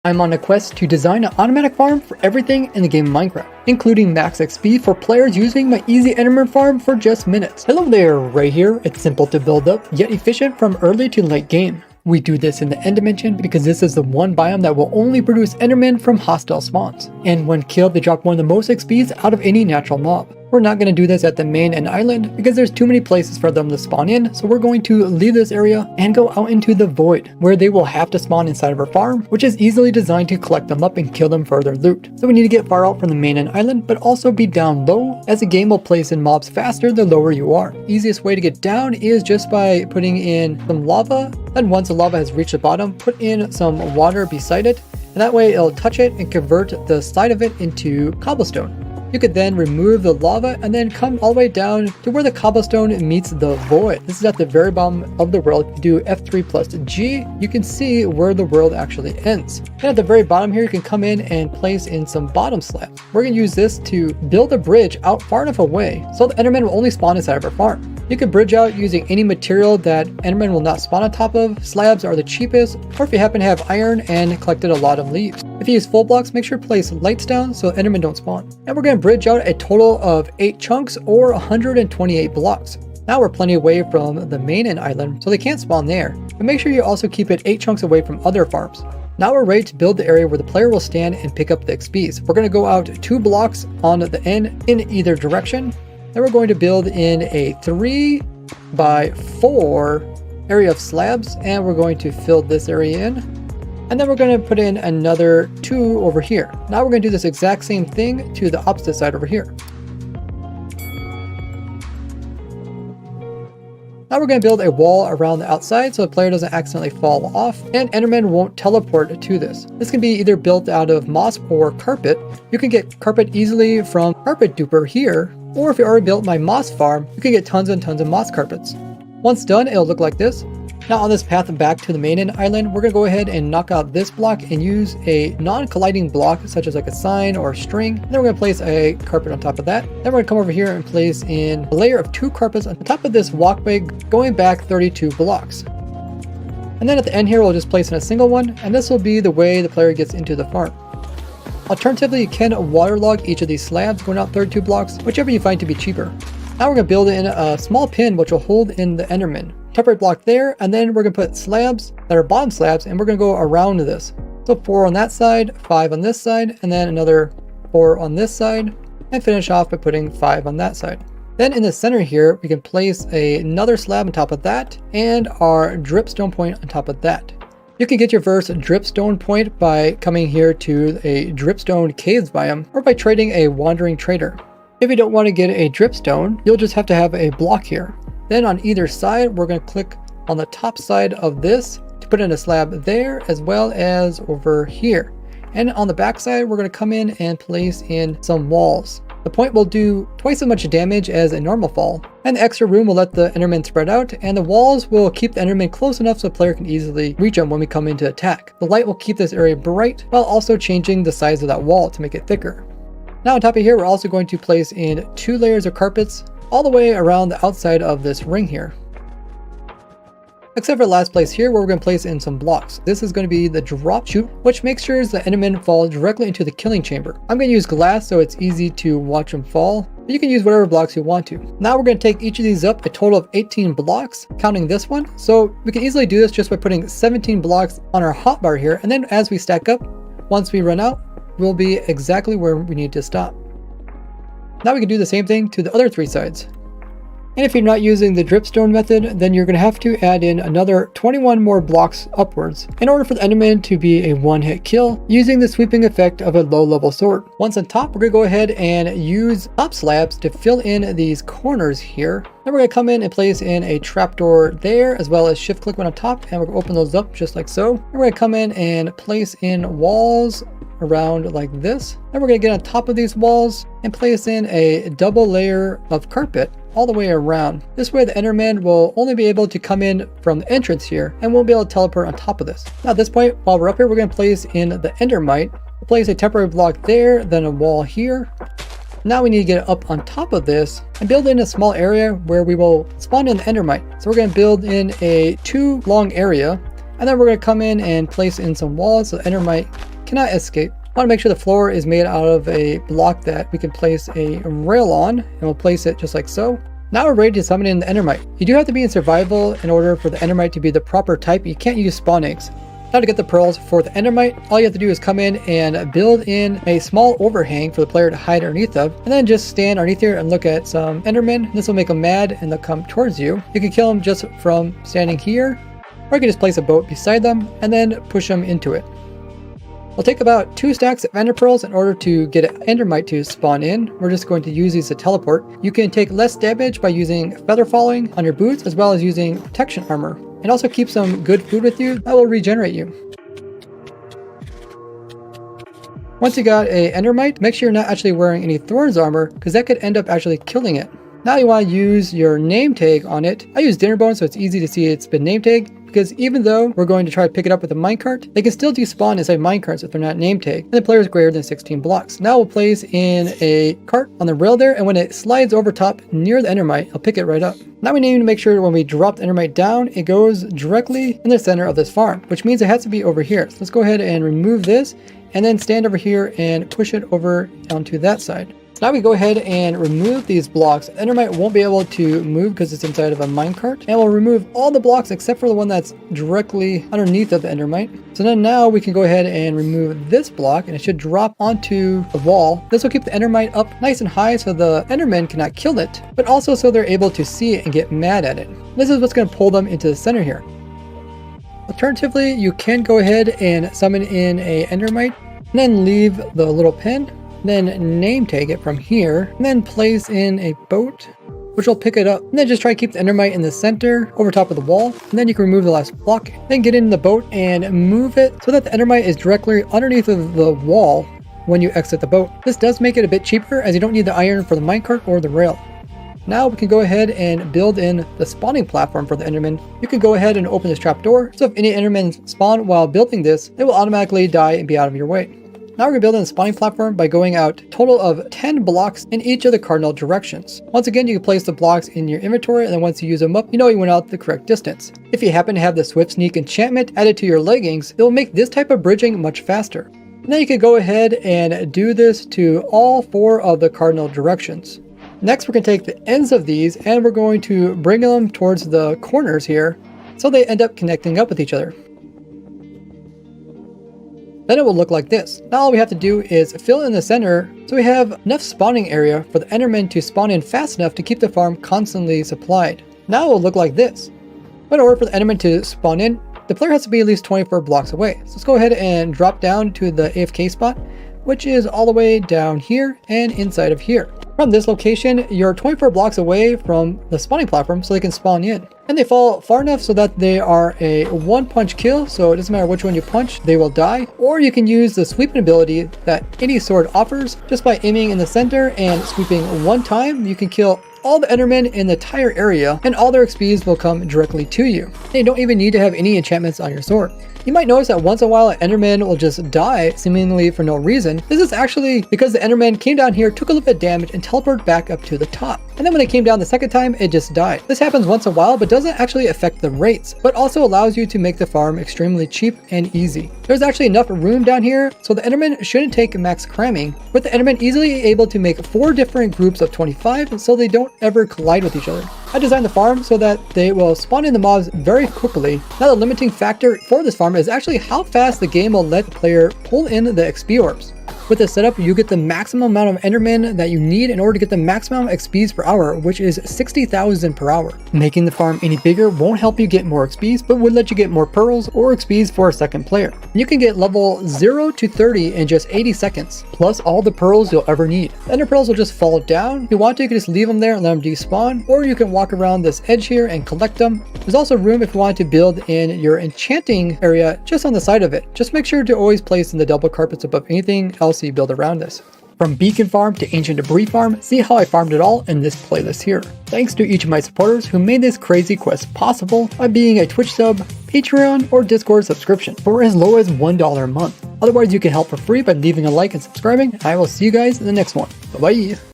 I'm on a quest to design an automatic farm for everything in the game Minecraft, including max XP for players using my easy Enderman farm for just minutes. Hello there, Ray here. It's simple to build up, yet efficient from early to late game. We do this in the end dimension because this is the one biome that will only produce Endermen from hostile spawns. And when killed, they drop one of the most XPs out of any natural mob. We're not going to do this at the main and island because there's too many places for them to spawn in, so we're going to leave this area and go out into the void, where they will have to spawn inside of our farm, which is easily designed to collect them up and kill them for their loot. So we need to get far out from the main and island, but also be down low, as the game will place in mobs faster the lower you are. Easiest way to get down is just by putting in some lava, then once the lava has reached the bottom, put in some water beside it, and that way it'll touch it and convert the side of it into cobblestone. You could then remove the lava and then come all the way down to where the cobblestone meets the void. This is at the very bottom of the world. If you do F3 plus G, you can see where the world actually ends. And at the very bottom here, you can come in and place in some bottom slabs. We're going to use this to build a bridge out far enough away so the Enderman will only spawn inside of our farm. You can bridge out using any material that Enderman will not spawn on top of. Slabs are the cheapest, or if you happen to have iron and collected a lot of leaves. If you use full blocks, make sure to place lights down so Endermen don't spawn. And we're going to bridge out a total of 8 chunks or 128 blocks. Now we're plenty away from the main and island, so they can't spawn there. But make sure you also keep it 8 chunks away from other farms. Now we're ready to build the area where the player will stand and pick up the XPs. We're going to go out 2 blocks on the end in either direction. Then we're going to build in a 3 by 4 area of slabs, and we're going to fill this area in. And then we're going to put in another 2 over here. Now we're going to do this exact same thing to the opposite side over here. Now we're going to build a wall around the outside so the player doesn't accidentally fall off, and Endermen won't teleport to this. This can be either built out of moss or carpet. You can get carpet easily from Carpet Duper here, or if you already built my moss farm, you can get tons and tons of moss carpets. Once done, it'll look like this. Now on this path back to the main end island, we're going to go ahead and knock out this block and use a non-colliding block such as like a sign or a string. And then we're going to place a carpet on top of that. Then we're going to come over here and place in a layer of 2 carpets on top of this walkway going back 32 blocks. And then at the end here, we'll just place in a single one, and this will be the way the player gets into the farm. Alternatively, you can waterlog each of these slabs going out 32 blocks, whichever you find to be cheaper. Now we're going to build in a small pin which will hold in the Enderman. Temporary block there, and then we're going to put slabs that are bottom slabs, and we're going to go around this. So 4 on that side, 5 on this side, and then another 4 on this side, and finish off by putting 5 on that side. Then in the center here, we can place another slab on top of that, and our dripstone point on top of that. You can get your first dripstone point by coming here to a dripstone caves biome, or by trading a wandering trader. If you don't want to get a dripstone, you'll just have to have a block here. Then on either side, we're going to click on the top side of this to put in a slab there, as well as over here. And on the back side, we're going to come in and place in some walls. The point will do twice as much damage as a normal fall, and the extra room will let the Endermen spread out, and the walls will keep the Endermen close enough so the player can easily reach them when we come in to attack. The light will keep this area bright, while also changing the size of that wall to make it thicker. Now on top of here, we're also going to place in 2 layers of carpets all the way around the outside of this ring here. Except for the last place here where we're going to place in some blocks. This is going to be the drop chute, which makes sure the Endermen fall directly into the killing chamber. I'm going to use glass so it's easy to watch them fall, but you can use whatever blocks you want to. Now we're going to take each of these up a total of 18 blocks, counting this one. So we can easily do this just by putting 17 blocks on our hotbar here, and then as we stack up, once we run out, we'll be exactly where we need to stop. Now we can do the same thing to the other 3 sides. And if you're not using the dripstone method, then you're going to have to add in another 21 more blocks upwards in order for the Enderman to be a one-hit kill using the sweeping effect of a low-level sword. Once on top, we're going to go ahead and use top slabs to fill in these corners here. Then we're going to come in and place in a trapdoor there, as well as shift click one on top, and we're going to open those up just like so. And we're going to come in and place in walls around like this. Then we're going to get on top of these walls and place in a double layer of carpet all the way around. This way the Enderman will only be able to come in from the entrance here and won't be able to teleport on top of this. Now at this point, while we're up here, we're going to place in the Endermite. We'll place a temporary block there, then a wall here. Now we need to get up on top of this and build in a small area where we will spawn in the Endermite. So we're going to build in a 2 long area, and then we're going to come in and place in some walls so the Endermite cannot escape. I want to make sure the floor is made out of a block that we can place a rail on, and we'll place it just like so. Now we're ready to summon in the endermite. You do have to be in survival in order for the endermite to be the proper type. You can't use spawn eggs. Now to get the pearls for the endermite, all you have to do is come in and build in a small overhang for the player to hide underneath of, and then just stand underneath here and look at some endermen. This will make them mad and they'll come towards you. You can kill them just from standing here, or you can just place a boat beside them and then push them into it. It'll take about 2 stacks of ender pearls in order to get an endermite to spawn in. We're just going to use these to teleport. You can take less damage by using feather falling on your boots, as well as using protection armor. And also keep some good food with you that will regenerate you. Once you got a endermite, make sure you're not actually wearing any thorns armor, because that could end up actually killing it. Now you want to use your name tag on it. I use dinner bone so it's easy to see it's been name tagged, because even though we're going to try to pick it up with a minecart, they can still despawn inside minecarts if they're not name tagged, and the player is greater than 16 blocks. Now we'll place in a cart on the rail there, and when it slides over top near the endermite, I'll pick it right up. Now we need to make sure when we drop the endermite down, it goes directly in the center of this farm, which means it has to be over here. So let's go ahead and remove this, and then stand over here and push it over onto that side. Now we go ahead and remove these blocks. Endermite won't be able to move because it's inside of a minecart. And we'll remove all the blocks except for the one that's directly underneath of the endermite. So then now we can go ahead and remove this block, and it should drop onto the wall. This will keep the endermite up nice and high so the endermen cannot kill it, but also so they're able to see it and get mad at it. This is what's going to pull them into the center here. Alternatively, you can go ahead and summon in a endermite, and then leave the little pin. Then name tag it from here, and then place in a boat, which will pick it up. And then just try to keep the endermite in the center over top of the wall, and then you can remove the last block. Then get in the boat and move it so that the endermite is directly underneath of the wall when you exit the boat. This does make it a bit cheaper, as you don't need the iron for the minecart or the rail. Now we can go ahead and build in the spawning platform for the enderman. You can go ahead and open this trapdoor, so if any endermen spawn while building this, they will automatically die and be out of your way. Now we're going to build in a spawning platform by going out a total of 10 blocks in each of the cardinal directions. Once again, you can place the blocks in your inventory, and then once you use them up, you know you went out the correct distance. If you happen to have the Swift Sneak enchantment added to your leggings, it will make this type of bridging much faster. Now you can go ahead and do this to all 4 of the cardinal directions. Next, we're going to take the ends of these and we're going to bring them towards the corners here so they end up connecting up with each other. Then it will look like this. Now all we have to do is fill in the center so we have enough spawning area for the endermen to spawn in fast enough to keep the farm constantly supplied. Now it will look like this. But in order for the enderman to spawn in, the player has to be at least 24 blocks away. So let's go ahead and drop down to the AFK spot, which is all the way down here and inside of here. From this location, you're 24 blocks away from the spawning platform so they can spawn in. And they fall far enough so that they are a one-punch kill, so it doesn't matter which one you punch, they will die. Or you can use the sweeping ability that any sword offers. Just by aiming in the center and sweeping one time, you can kill all the endermen in the entire area, and all their XPs will come directly to you. And you don't even need to have any enchantments on your sword. You might notice that once in a while an enderman will just die seemingly for no reason. This is actually because the enderman came down here, took a little bit of damage, and teleported back up to the top. And then when they came down the second time, it just died. This happens once in a while, but doesn't actually affect the rates, but also allows you to make the farm extremely cheap and easy. There's actually enough room down here, so the enderman shouldn't take max cramming, with the enderman easily able to make 4 different groups of 25 so they don't ever collide with each other. I designed the farm so that they will spawn in the mobs very quickly. Now the limiting factor for this farm is actually how fast the game will let the player pull in the XP orbs. With this setup, you get the maximum amount of endermen that you need in order to get the maximum XPs per hour, which is 60,000 per hour. Making the farm any bigger won't help you get more XPs, but would let you get more pearls or XPs for a second player. You can get level 0 to 30 in just 80 seconds, plus all the pearls you'll ever need. The ender pearls will just fall down. If you want to, you can just leave them there and let them despawn, or you can walk around this edge here and collect them. There's also room if you want to build in your enchanting area just on the side of it. Just make sure to always place in the double carpets above anything else you build around this. From beacon farm to ancient debris farm, see how I farmed it all in this playlist here. Thanks to each of my supporters who made this crazy quest possible by being a Twitch sub, Patreon, or Discord subscription for as low as $1 a month. Otherwise, you can help for free by leaving a like and subscribing, and I will see you guys in the next one. Bye bye.